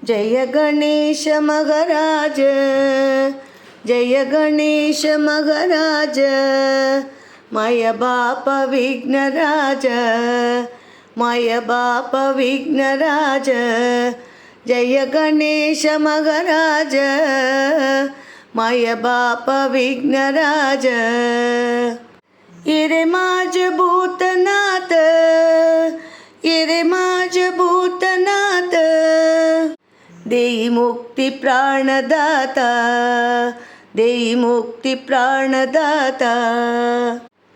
जय गणेश महाराज, जय गणेश महाराज, माय बाप विघ्नराज, माय बाप विघ्नराज। जय गणेश महाराज, माय बाप विघ्नराज। ये माझ भूतनाथ, ये माझ भूतनाथ, देई मुक्ती प्राणदाता, देई मुक्ती प्राणदाता।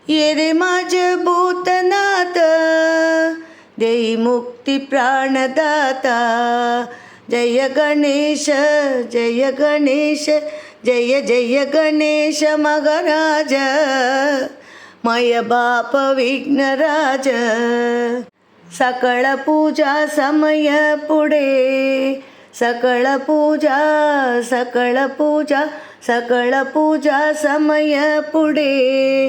ये माझ भूतनाथ, देई मुक्ती प्राणदाता। जय गणेश, जय गणेश, जय जय गणेश महाराज, माय बाप विघ्नराज। सकळ पूजा समय पुढे, सकळ पूजा, सकळ पूजा, सकळ पूजा समय पुढे।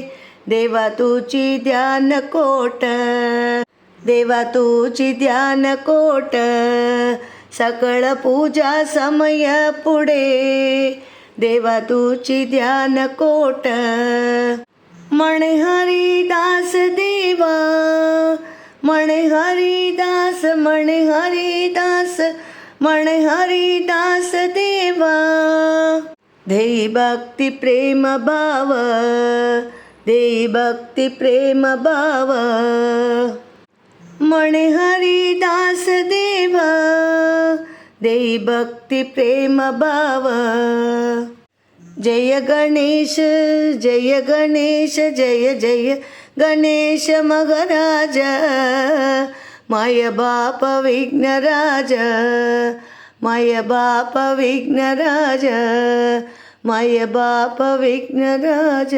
देवा तुझी ध्यान कोट, देवा तुझी ध्यान कोट, सकळ पूजा समय पुढे। देवा तुझी ध्यान कोट। म्हणे हरिदास देवा, म्हणे हरिदास, म्हणे हरिदास, म्हणे हरिदास देवा। देई भक्ती प्रेम भाव, देई भक्ती प्रेम भाव, म्हणे हरिदास देवा। देई भक्ती प्रेम भाव। जय गणेश, जय गणेश, जय जय गणेश महाराज, माय बाप विघ्नराज, माय बाप विघ्नराज, माय बाप विघ्नराज।